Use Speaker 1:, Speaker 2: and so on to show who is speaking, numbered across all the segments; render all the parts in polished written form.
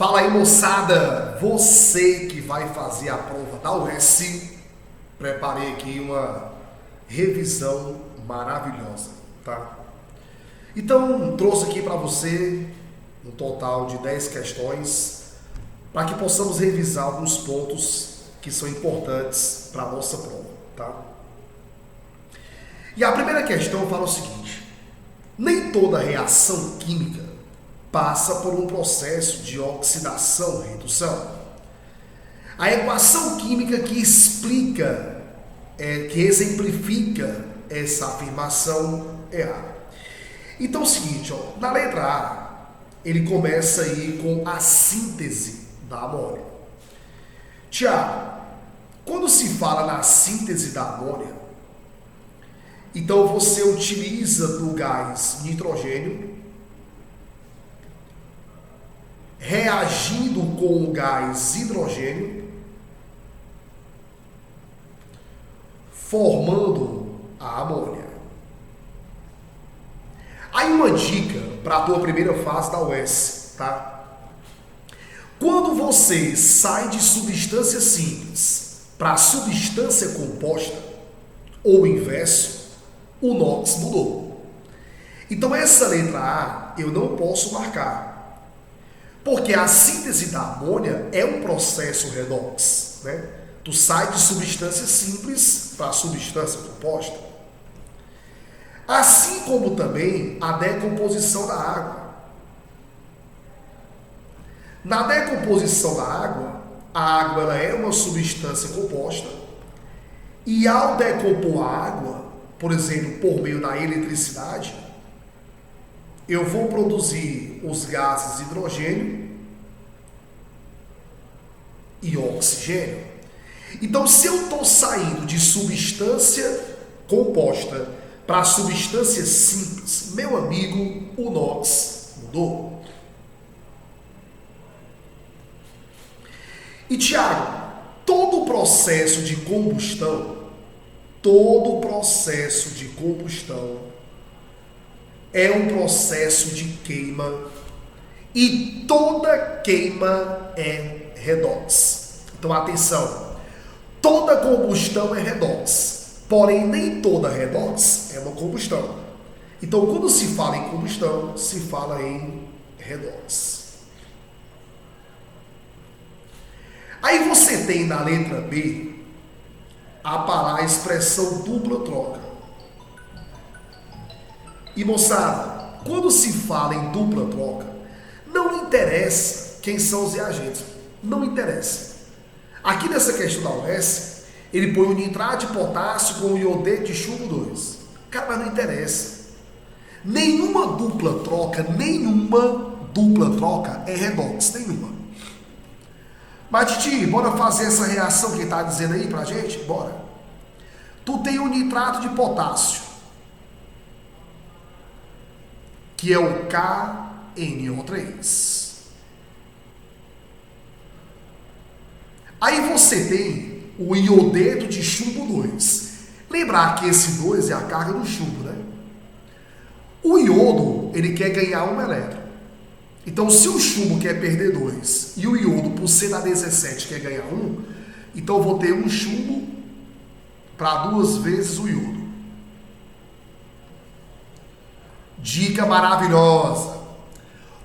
Speaker 1: Fala aí, moçada! Você que vai fazer a prova da UES, preparei aqui uma revisão maravilhosa, tá? Então, trouxe aqui para você um total de 10 questões para que possamos revisar alguns pontos que são importantes para a nossa prova, tá? E a primeira questão fala o seguinte: nem toda reação química passa por um processo de oxidação-redução. A equação química que explica, que exemplifica essa afirmação é A. Então é o seguinte, na letra A, ele começa aí com a síntese da amônia. Tiago, quando se fala na síntese da amônia, então você utiliza do gás nitrogênio reagindo com o gás hidrogênio, formando a amônia. Aí uma dica para a tua primeira fase da UES, tá? Quando você sai de substância simples para substância composta, ou o inverso, o NOx mudou. Então essa letra A eu não posso marcar, porque a síntese da amônia é um processo redox, né? Tu sai de substância simples para substância composta. Assim como também a decomposição da água. Na decomposição da água, a água ela é uma substância composta e ao decompor a água, por exemplo, por meio da eletricidade, eu vou produzir os gases hidrogênio e oxigênio. Então, se eu estou saindo de substância composta para substância simples, meu amigo, o NOx mudou. E Tiago, todo processo de combustão é um processo de queima e toda queima é redox. Então atenção, toda combustão é redox, porém nem toda redox é uma combustão. Então quando se fala em combustão, se fala em redox. Aí você tem na letra B a expressão dupla troca. E moçada, quando se fala em dupla troca, não interessa quem são os reagentes. Não interessa. Aqui nessa questão da UES, ele põe o nitrato de potássio com o iodeto de chumbo 2. Cara, mas não interessa. Nenhuma dupla troca é redox, nenhuma. Mas Titi, bora fazer essa reação que está dizendo aí pra gente? Bora. Tu tem o nitrato de potássio, que é o KNO3. Aí você tem o iodeto de chumbo 2. Lembrar que esse 2 é a carga do chumbo, né? O iodo, ele quer ganhar 1 elétron. Então, se o chumbo quer perder 2 e o iodo, por ser da 17, quer ganhar 1, então eu vou ter um chumbo para 2 vezes o iodo. Dica maravilhosa.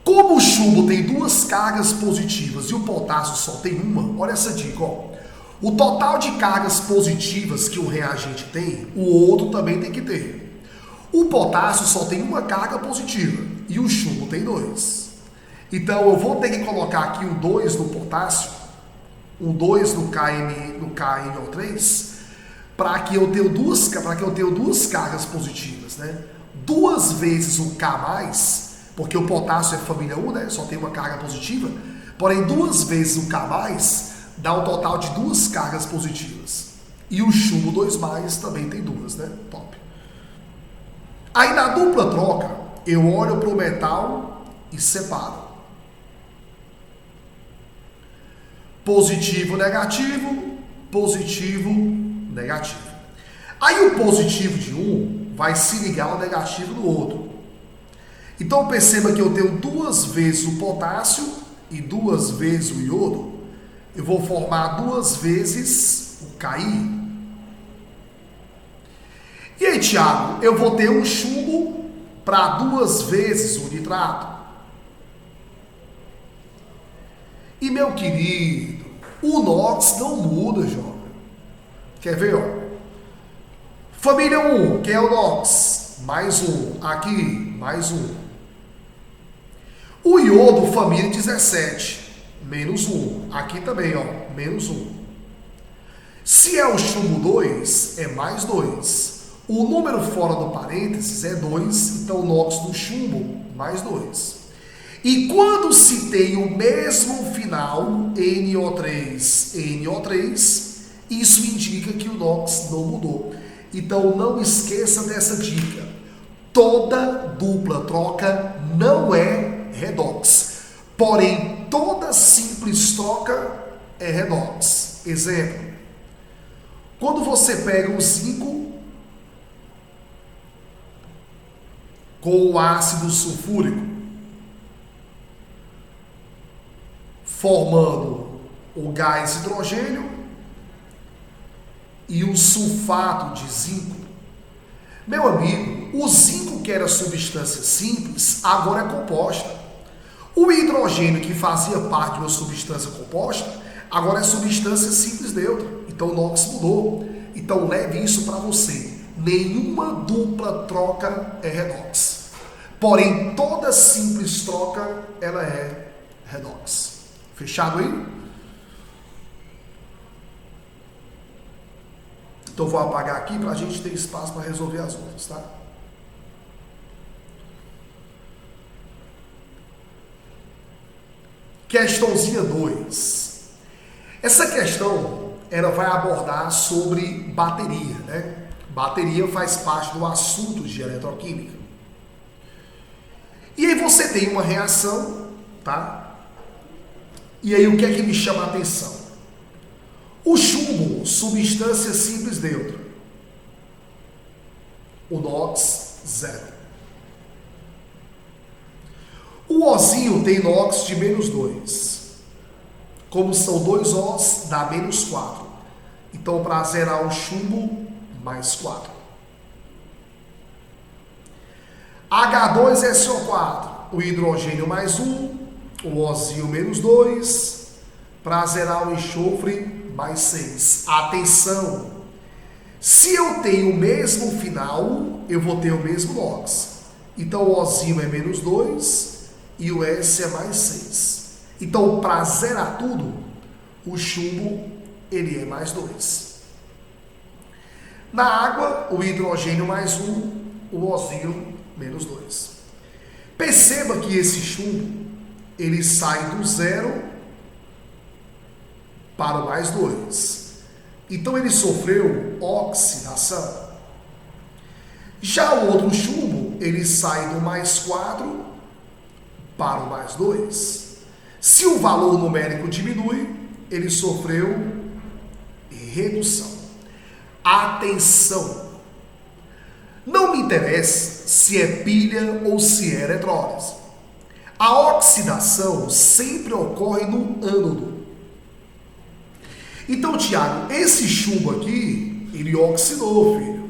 Speaker 1: Como o chumbo tem 2 cargas positivas e o potássio só tem uma, olha essa dica, ó. O total de cargas positivas que o reagente tem, o outro também tem que ter. O potássio só tem uma carga positiva e o chumbo tem 2. Então eu vou ter que colocar aqui o 2 no potássio, o 2 no KNO3, para que eu tenha 2 cargas positivas, né? 2 vezes o K+, porque o potássio é família 1, né? Só tem uma carga positiva. Porém, 2 vezes o K+, dá um total de 2 cargas positivas. E o chumbo 2+, também tem 2, né? Top. Aí na dupla troca, eu olho para o metal e separo. Positivo, negativo, positivo, negativo. Aí o positivo de um vai se ligar ao negativo do outro. Então perceba que eu tenho 2 vezes o potássio e 2 vezes o iodo, eu vou formar 2 vezes o Ki. E aí, Tiago, eu vou ter um chumbo para 2 vezes o nitrato. E, meu querido, o NOx não muda, jovem. Quer ver, ó? Família 1, que é o NOx, mais 1. Aqui, mais 1. O iodo, família 17, menos 1. Aqui também, ó, menos 1. Se é o chumbo 2, é mais 2. O número fora do parênteses é 2, então o NOx do chumbo, mais 2. E quando se tem o mesmo final, NO3, isso indica que o NOx não mudou. Então não esqueça dessa dica. Toda dupla troca não é redox. Porém, toda simples troca é redox. Exemplo. Quando você pega um zinco com o ácido sulfúrico, formando o gás hidrogênio e o sulfato de zinco. Meu amigo, o zinco, que era substância simples, agora é composta. O hidrogênio, que fazia parte de uma substância composta, agora é substância simples neutra. Então o NOx mudou. Então leve isso para você. Nenhuma dupla troca é redox. Porém, toda simples troca, ela é redox. Fechado aí? Então vou apagar aqui para a gente ter espaço para resolver as outras, tá? Questãozinha 2. Essa questão, ela vai abordar sobre bateria, né? Bateria faz parte do assunto de eletroquímica. E aí você tem uma reação, tá? E aí o que é que me chama a atenção? O chumbo, substância simples neutra. O NOx, 0. O Ozinho tem NOx de menos 2. Como são 2 Os, dá menos 4. Então, para zerar o chumbo, mais 4. H2SO4, o hidrogênio mais 1, o Ozinho menos 2. Para zerar o enxofre, mais 6. Atenção! Se eu tenho o mesmo final, eu vou ter o mesmo NOx. Então o Ozinho é menos 2 e o S é mais 6. Então, para zerar tudo, o chumbo ele é mais 2. Na água, o hidrogênio mais 1, o Ozinho menos 2. Perceba que esse chumbo ele sai do 0 para o mais 2. Então ele sofreu oxidação. Já o outro chumbo, ele sai do mais 4 para o mais 2. Se o valor numérico diminui, ele sofreu redução. Atenção! Não me interessa se é pilha ou se é eletrólise. A oxidação sempre ocorre no ânodo. Então, Tiago, esse chumbo aqui, ele oxidou, filho.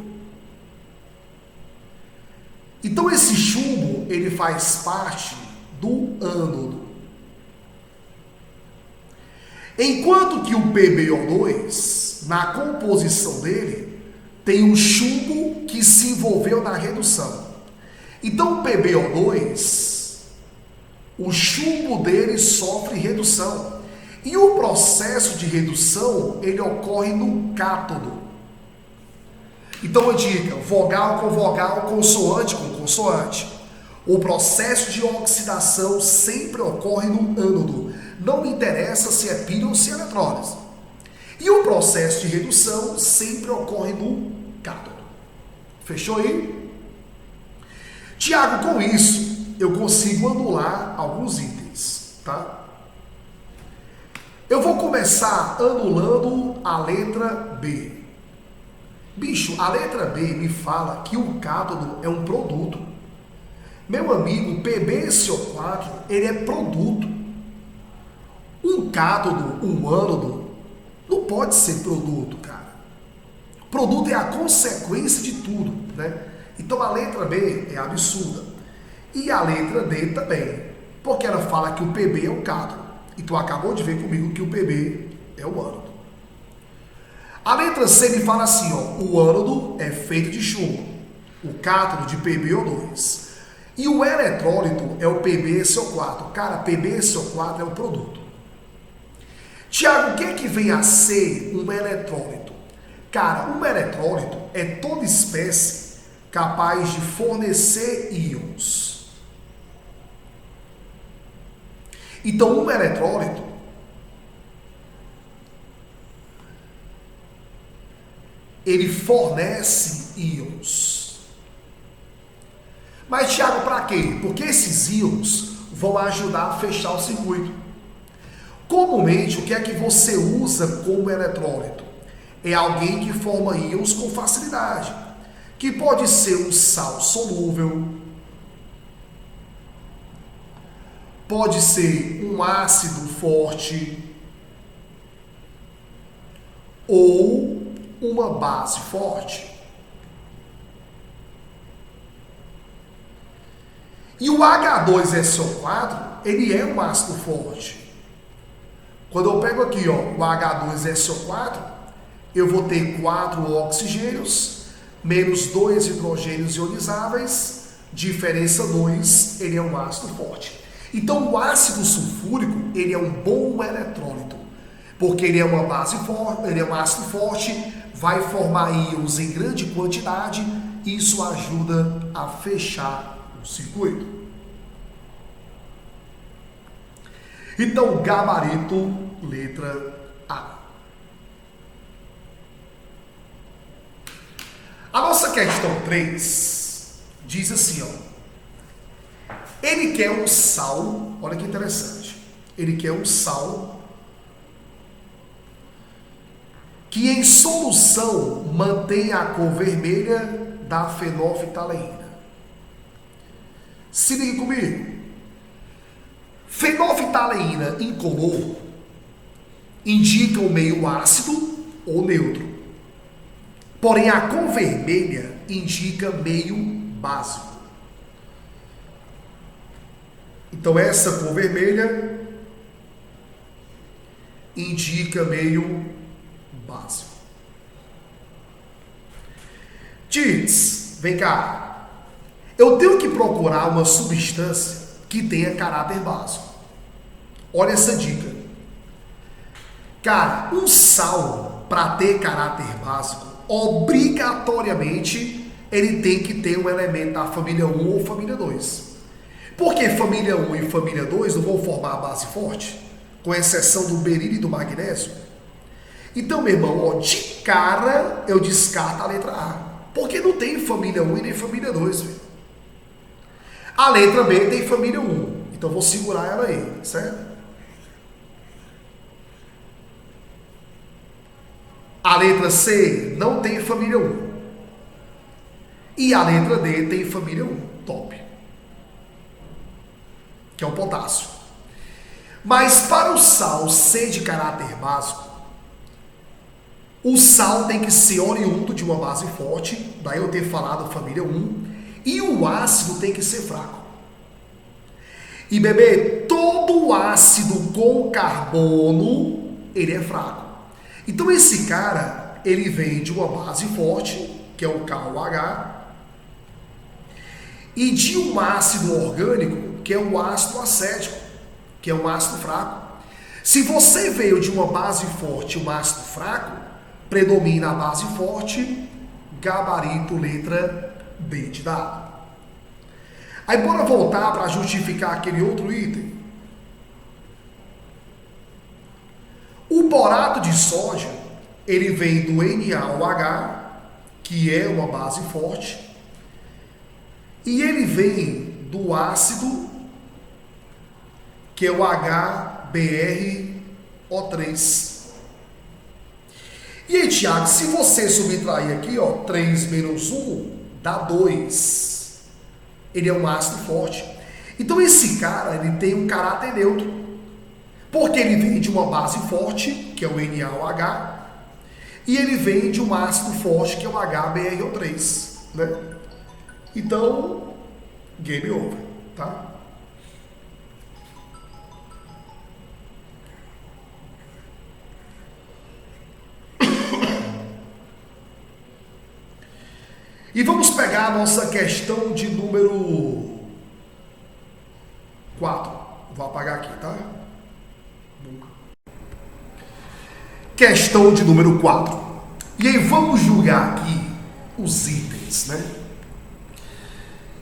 Speaker 1: Então, esse chumbo, ele faz parte do ânodo. Enquanto que o PbO2, na composição dele, tem um chumbo que se envolveu na redução. Então, o PbO2, o chumbo dele sofre redução. E o processo de redução, ele ocorre no cátodo. Então, a dica, vogal com vogal, consoante com consoante. O processo de oxidação sempre ocorre no ânodo. Não me interessa se é pilha ou se é eletrólise. E o processo de redução sempre ocorre no cátodo. Fechou aí? Tiago, com isso, eu consigo anular alguns itens, tá? Eu vou começar anulando a letra B. Bicho, a letra B me fala que o cátodo é um produto. Meu amigo, PbSO4, ele é produto. Um cátodo, um ânodo, não pode ser produto, cara. Produto é a consequência de tudo, né? Então a letra B é absurda. E a letra D também. Porque ela fala que o Pb é o cátodo. E tu acabou de ver comigo que o Pb é o ânodo. A letra C me fala assim, ó, o ânodo é feito de chumbo, o cátodo de PbO2. E o eletrólito é o PbSO4. Cara, PbSO4 é o produto. Tiago, o que é que vem a ser um eletrólito? Cara, um eletrólito é toda espécie capaz de fornecer íons. Então, um eletrólito ele fornece íons. Mas, Tiago, para quê? Porque esses íons vão ajudar a fechar o circuito. Comumente, o que é que você usa como eletrólito? É alguém que forma íons com facilidade, que pode ser um sal solúvel, pode ser um ácido forte ou uma base forte. E o H2SO4, ele é um ácido forte. Quando eu pego aqui, ó, o H2SO4, eu vou ter 4 oxigênios, menos 2 hidrogênios ionizáveis, diferença 2, ele é um ácido forte. Então o ácido sulfúrico, ele é um bom eletrólito, porque ele é uma base forte, ele é um ácido forte, vai formar íons em grande quantidade, e isso ajuda a fechar o circuito. Então, gabarito, letra A. A nossa questão 3 diz assim, ó. Ele quer um sal, olha que interessante. Ele quer um sal que em solução mantém a cor vermelha da fenolftaleína. Se ligue comigo. Fenolftaleína incolor indica o meio ácido ou neutro. Porém, a cor vermelha indica meio básico. Então, essa cor vermelha indica meio básico. Diz, vem cá. Eu tenho que procurar uma substância que tenha caráter básico. Olha essa dica. Cara, um sal, para ter caráter básico, obrigatoriamente ele tem que ter um elemento da família 1 ou família 2. Porque família 1 e família 2 não vão formar a base forte, com exceção do berílio e do magnésio. Então, meu irmão, ó, de cara eu descarto a letra A, porque não tem família 1 e nem família 2. Filho. A letra B tem família 1, então vou segurar ela aí, certo? A letra C não tem família 1. E a letra D tem família 1, top. Que é o potássio. Mas para o sal ser de caráter básico, o sal tem que ser oriundo de uma base forte, daí eu ter falado família 1, e o ácido tem que ser fraco. E bebê, todo ácido com carbono, ele é fraco. Então esse cara, ele vem de uma base forte, que é o KOH, e de um ácido orgânico, que é o ácido acético, que é um ácido fraco. Se você veio de uma base forte e um ácido fraco, predomina a base forte, gabarito, letra B de dado. Aí bora voltar para justificar aquele outro item. O borato de sódio, ele vem do NaOH, que é uma base forte, e ele vem do ácido, que é o HBrO3. E aí, Tiago, se você subtrair aqui, ó, 3 menos 1, dá 2. Ele é um ácido forte. Então esse cara, ele tem um caráter neutro. Porque ele vem de uma base forte, que é o NaOH, e ele vem de um ácido forte, que é o HBrO3, né? Então, game over, tá? E vamos pegar a nossa questão de número 4. Vou apagar aqui, tá? Questão de número 4. E aí vamos julgar aqui os itens, né?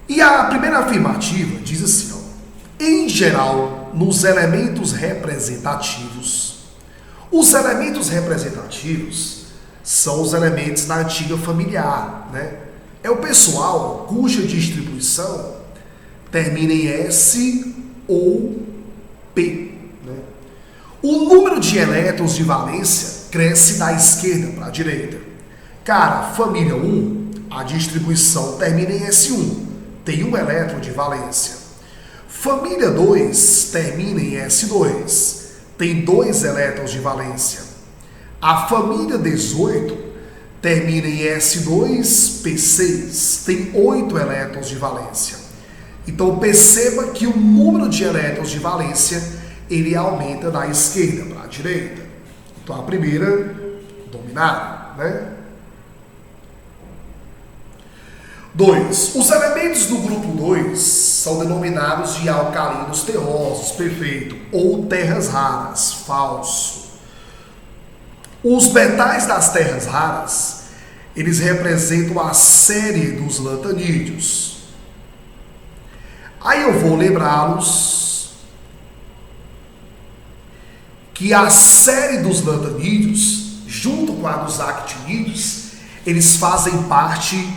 Speaker 1: E a primeira afirmativa diz assim, ó, em geral, nos elementos representativos, os elementos representativos são os elementos da antiga familiar, né? É o pessoal cuja distribuição termina em S ou P, né? O número de elétrons de valência cresce da esquerda para a direita. Cara, família 1, a distribuição termina em S1, tem um elétron de valência. Família 2 termina em S2, tem 2 elétrons de valência. A família 18 termina em S2P6, tem 8 elétrons de valência. Então perceba que o número de elétrons de valência ele aumenta da esquerda para a direita. Então a primeira dominada, né? 2. Os elementos do grupo 2 são denominados de alcalinos terrosos, perfeito, ou terras raras, falso. Os metais das terras raras, eles representam a série dos lantanídeos. Aí eu vou lembrá-los que a série dos lantanídeos, junto com a dos actinídeos, eles fazem parte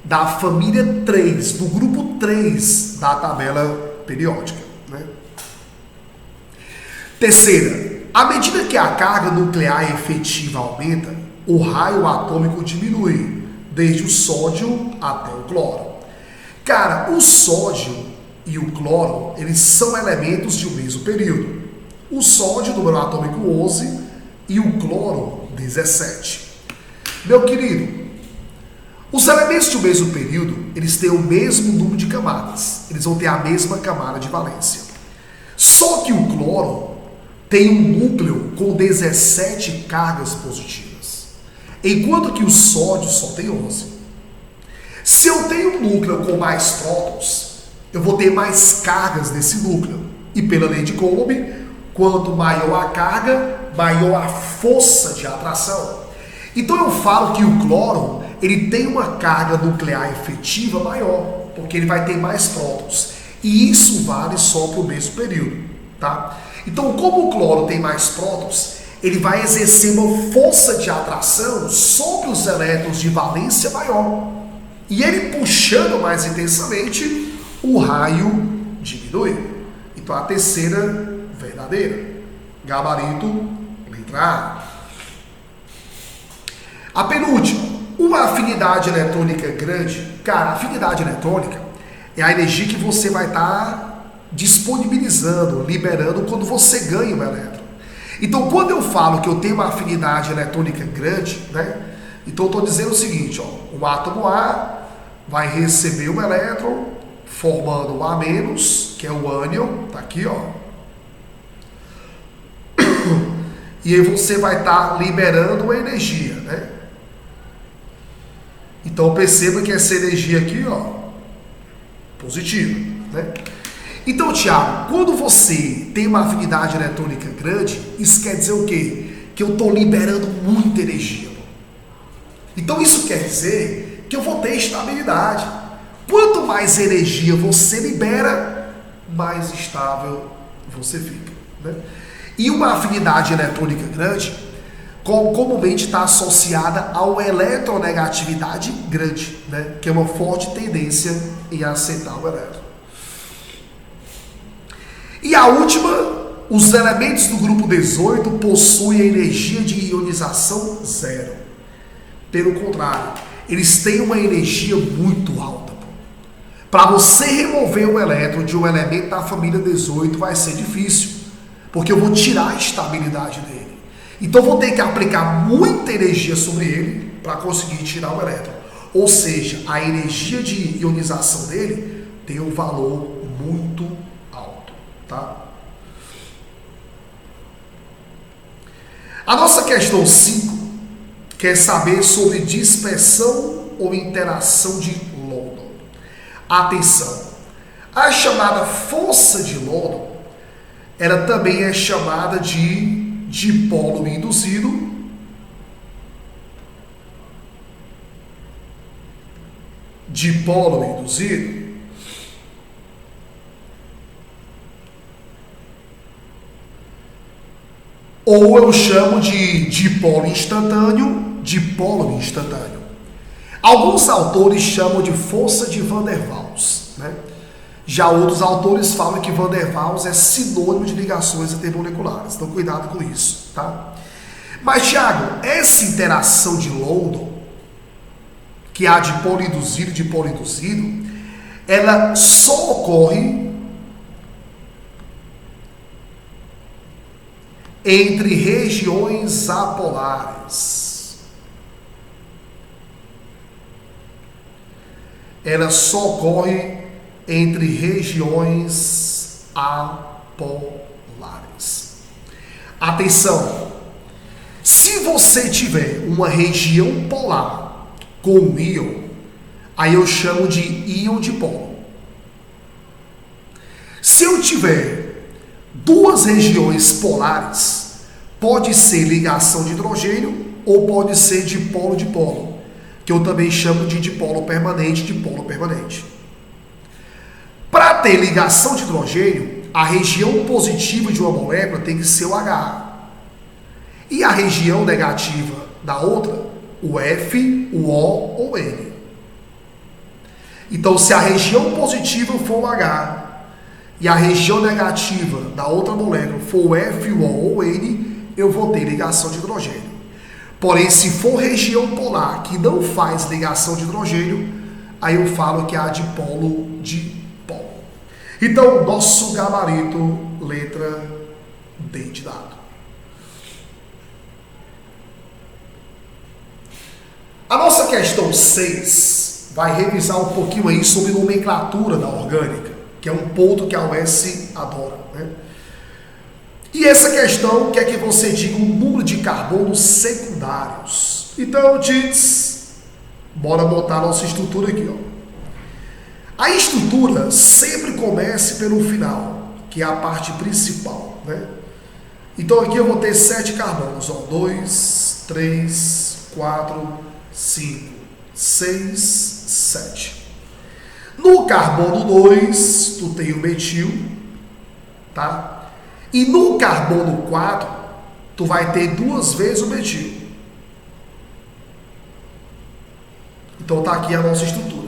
Speaker 1: da família 3, do grupo 3 da tabela periódica, né? Terceira, à medida que a carga nuclear efetiva aumenta, o raio atômico diminui, desde o sódio até o cloro. Cara, o sódio e o cloro, eles são elementos de um mesmo período. O sódio, número atômico 11, e o cloro, 17. Meu querido, os elementos de um mesmo período, eles têm o mesmo número de camadas. Eles vão ter a mesma camada de valência. Só que o cloro tem um núcleo com 17 cargas positivas, enquanto que o sódio só tem 11. Se eu tenho um núcleo com mais prótons, eu vou ter mais cargas nesse núcleo. E pela lei de Coulomb, quanto maior a carga, maior a força de atração. Então eu falo que o cloro, ele tem uma carga nuclear efetiva maior, porque ele vai ter mais prótons. E isso vale só para o mesmo período, tá? Então, como o cloro tem mais prótons, ele vai exercer uma força de atração sobre os elétrons de valência maior. E ele puxando mais intensamente, o raio diminui. Então, a terceira verdadeira. Gabarito, letra A. A penúltima, uma afinidade eletrônica grande. Cara, a afinidade eletrônica é a energia que você vai estar disponibilizando, liberando quando você ganha um elétron. Então, quando eu falo que eu tenho uma afinidade eletrônica grande, né? Então, eu estou dizendo o seguinte, ó, o átomo A vai receber um elétron, formando um A-, que é o ânion, tá aqui, ó. E aí você vai estar liberando uma energia, né? Então, perceba que essa energia aqui, ó, positiva, né? Então, Thiago, quando você tem uma afinidade eletrônica grande, isso quer dizer o quê? Que eu estou liberando muita energia. Então, isso quer dizer que eu vou ter estabilidade. Quanto mais energia você libera, mais estável você fica, né? E uma afinidade eletrônica grande, comumente está associada a uma eletronegatividade grande, né? Que é uma forte tendência em aceitar o elétron. E a última, os elementos do grupo 18 possuem energia de ionização zero. Pelo contrário, eles têm uma energia muito alta. Para você remover um elétron de um elemento da família 18 vai ser difícil, porque eu vou tirar a estabilidade dele. Então eu vou ter que aplicar muita energia sobre ele para conseguir tirar o elétron. Ou seja, a energia de ionização dele tem um valor muito alto, tá? A nossa questão 5 quer saber sobre dispersão ou interação de London. Atenção, a chamada força de London, ela também é chamada de dipolo induzido ou eu chamo de dipolo instantâneo. Alguns autores chamam de força de Van der Waals, né? Já outros autores falam que Van der Waals é sinônimo de ligações intermoleculares. Então cuidado com isso, tá? Mas, Thiago, essa interação de London, que há dipolo induzido, ela só ocorre entre regiões apolares. Ela só ocorre entre regiões apolares. Atenção! Se você tiver uma região polar com um íon, aí eu chamo de íon dipolo. Se eu tiver duas regiões polares, pode ser ligação de hidrogênio ou pode ser dipolo-dipolo, que eu também chamo de dipolo permanente. Para ter ligação de hidrogênio, a região positiva de uma molécula tem que ser o H. E a região negativa da outra, o F, o O ou N. Então, se a região positiva for o H e a região negativa da outra molécula for o F, o O ou N, eu vou ter ligação de hidrogênio. Porém, se for região polar que não faz ligação de hidrogênio, aí eu falo que é a dipolo-dipolo. Então, nosso gabarito, letra D de dado. A nossa questão 6 vai revisar um pouquinho aí sobre nomenclatura da orgânica, que é um ponto que a UES adora, né? E essa questão quer que você diga o número de carbonos secundários. Então, Tits, bora botar a nossa estrutura aqui, ó. A estrutura sempre começa pelo final, que é a parte principal, né? Então aqui eu vou ter 7 carbonos, ó. 2, 3, 4, 5, 6, 7. No carbono 2, tu tem o metil, tá? E no carbono 4, tu vai ter 2 vezes o metil. Então tá aqui a nossa estrutura.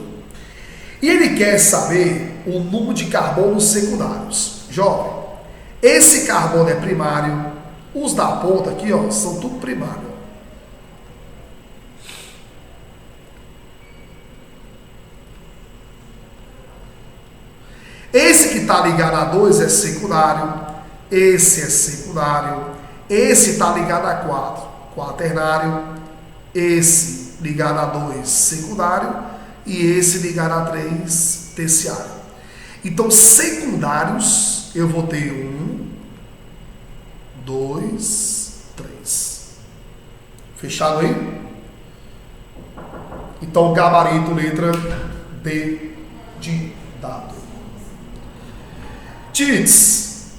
Speaker 1: E ele quer saber o número de carbonos secundários. Jovem, esse carbono é primário. Os da ponta aqui, ó, são tudo primário. Esse que está ligado a 2 é secundário. Esse é secundário. Esse está ligado a 4, quaternário. Esse ligado a 2, secundário. E esse ligado a 3, terciário. Então, secundários, eu vou ter 1, 2, 3. Fechado aí? Então, gabarito, letra D de dado. Tits,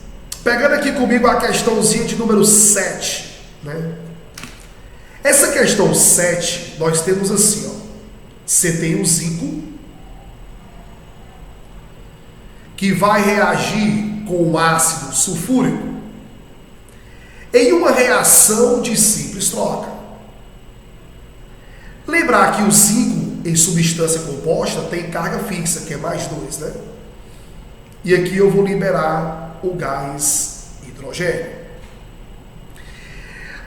Speaker 1: pegando aqui comigo a questãozinha de número 7, né? Essa questão 7, nós temos assim, ó. Você tem um zinco que vai reagir com o ácido sulfúrico em uma reação de simples troca. Lembrar que o zinco em substância composta tem carga fixa, que é mais 2, né? E aqui eu vou liberar o gás hidrogênio.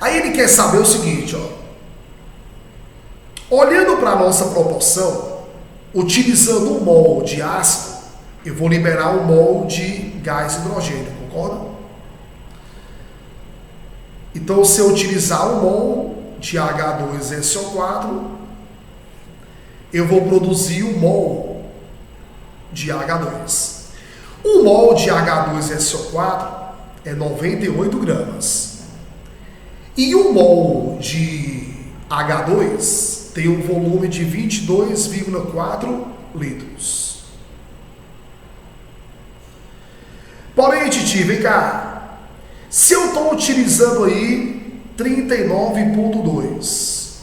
Speaker 1: Aí ele quer saber o seguinte, ó. Olhando para a nossa proporção, utilizando 1 mol de ácido, eu vou liberar 1 mol de gás hidrogênio, concorda? Então, se eu utilizar 1 mol de H2SO4, eu vou produzir 1 mol de H2. 1 mol de H2SO4 é 98 gramas. E 1 mol de H2 tem um volume de 22,4 litros. Porém, Titi, vem cá. Se eu estou utilizando aí 39,2,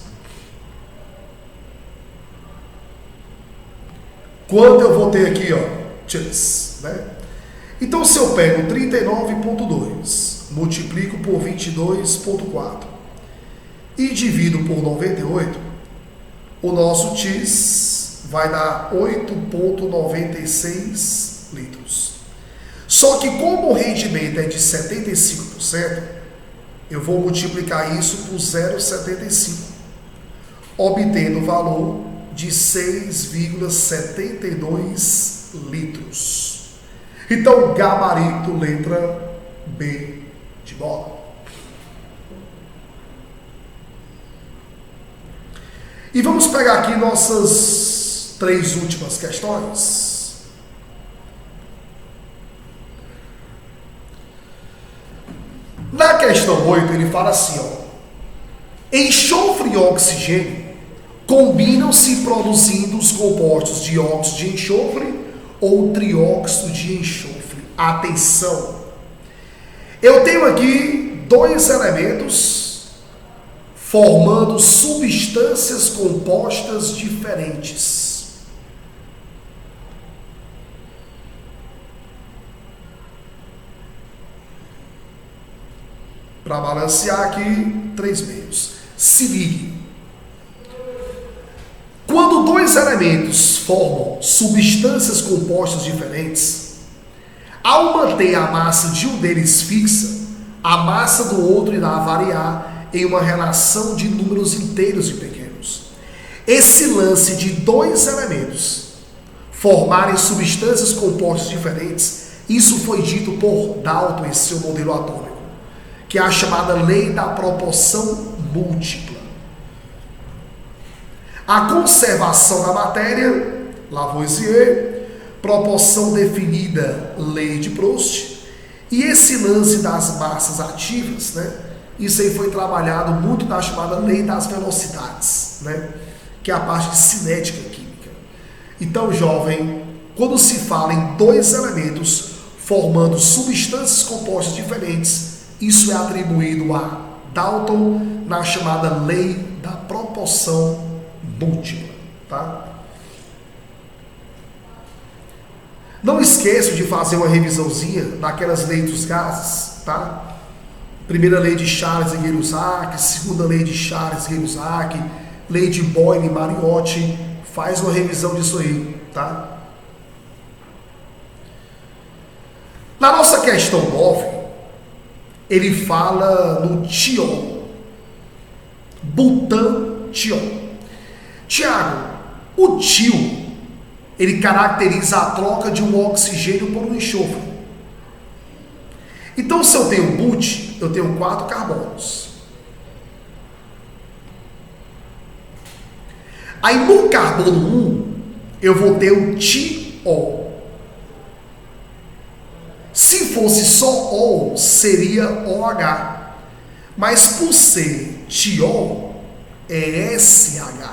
Speaker 1: quanto eu vou ter aqui, ó? Né? Então, se eu pego 39,2, multiplico por 22,4 e divido por 98, o nosso TIS vai dar 8,96 litros. Só que como o rendimento é de 75%, eu vou multiplicar isso por 0,75, obtendo o valor de 6,72 litros. Então, gabarito, letra B de bola. E vamos pegar aqui nossas 3 últimas questões. Na questão 8, ele fala assim, ó. Enxofre e oxigênio combinam-se produzindo os compostos dióxido de enxofre ou trióxido de enxofre. Atenção! Eu tenho aqui 2 elementos formando substâncias compostas diferentes. Para balancear aqui, 3 meios. Se ligue. Quando 2 elementos formam substâncias compostas diferentes, ao manter a massa de um deles fixa, a massa do outro irá variar em uma relação de números inteiros e pequenos. Esse lance de 2 elementos formarem substâncias compostas diferentes, isso foi dito por Dalton em seu modelo atômico, que é a chamada lei da proporção múltipla. A conservação da matéria, Lavoisier, proporção definida, lei de Proust, e esse lance das massas ativas, né? Isso aí foi trabalhado muito na chamada lei das velocidades, né? Que é a parte de cinética química. Então, jovem, quando se fala em 2 elementos formando substâncias compostas diferentes, isso é atribuído a Dalton na chamada lei da proporção múltipla, tá? Não esqueçam de fazer uma revisãozinha daquelas leis dos gases, tá? Primeira lei de Charles-Geruzak, segunda lei de Charles-Geruzak, lei de Boyle e Mariotti. Faz uma revisão disso aí, tá? Na nossa questão 9, ele fala no tiol, butantiol. Tiago, o tio, ele caracteriza a troca de um oxigênio por um enxofre. Então, se eu tenho but, eu tenho 4 carbonos. Aí, no carbono 1, eu vou ter um tiol. Se fosse só O, seria OH. Mas por ser tiol, é SH.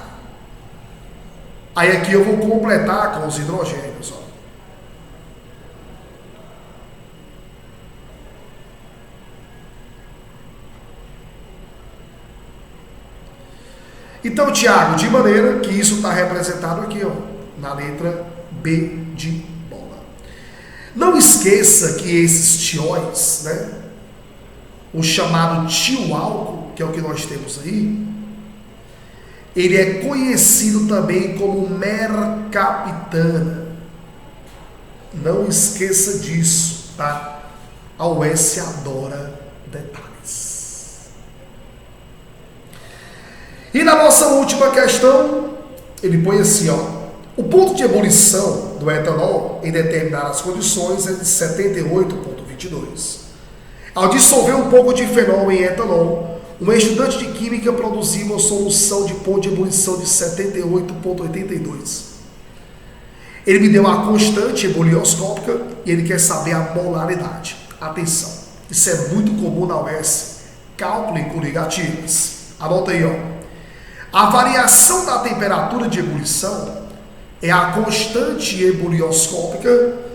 Speaker 1: Aí aqui eu vou completar com os hidrogênios. Ó. Então, Tiago, de maneira que isso está representado aqui, ó, na letra B de bola. Não esqueça que esses tióis, né, o chamado tioálcool, que é o que nós temos aí, ele é conhecido também como mercaptana. Não esqueça disso, tá? A UES adora detalhes. E na nossa última questão, ele põe assim, ó. O ponto de ebulição do etanol em determinadas condições é de 78,22. Ao dissolver um pouco de fenol em etanol, uma estudante de química produziu uma solução de ponto de ebulição de 78,82. Ele me deu a constante ebullioscópica e ele quer saber a molaridade. Atenção, isso é muito comum na UES. Cálculo com negativas. Anota aí, ó. A variação da temperatura de ebulição é a constante ebullioscópica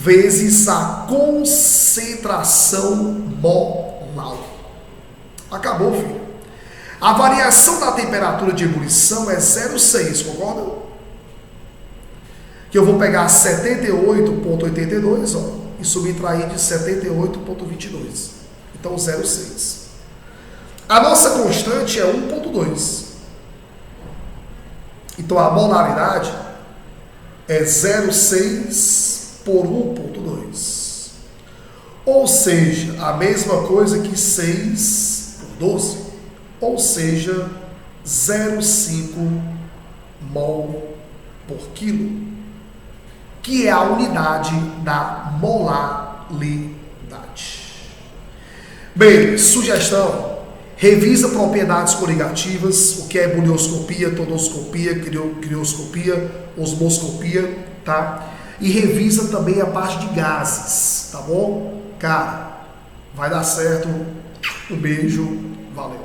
Speaker 1: vezes a concentração molar. Acabou, filho. A variação da temperatura de ebulição é 0,6, concorda? Que eu vou pegar 78,82, ó, e subtrair de 78,22. Então, 0,6. A nossa constante é 1,2. Então, a molaridade é 0,6 por 1,2. Ou seja, a mesma coisa que 6 por 12. Ou seja, 0,5 mol por quilo, que é a unidade da molaridade. Bem, sugestão: revisa propriedades coligativas, o que é ebullioscopia, tonoscopia, crioscopia, osmoscopia, tá? E revisa também a parte de gases, tá bom? Cara, vai dar certo. Um beijo, valeu.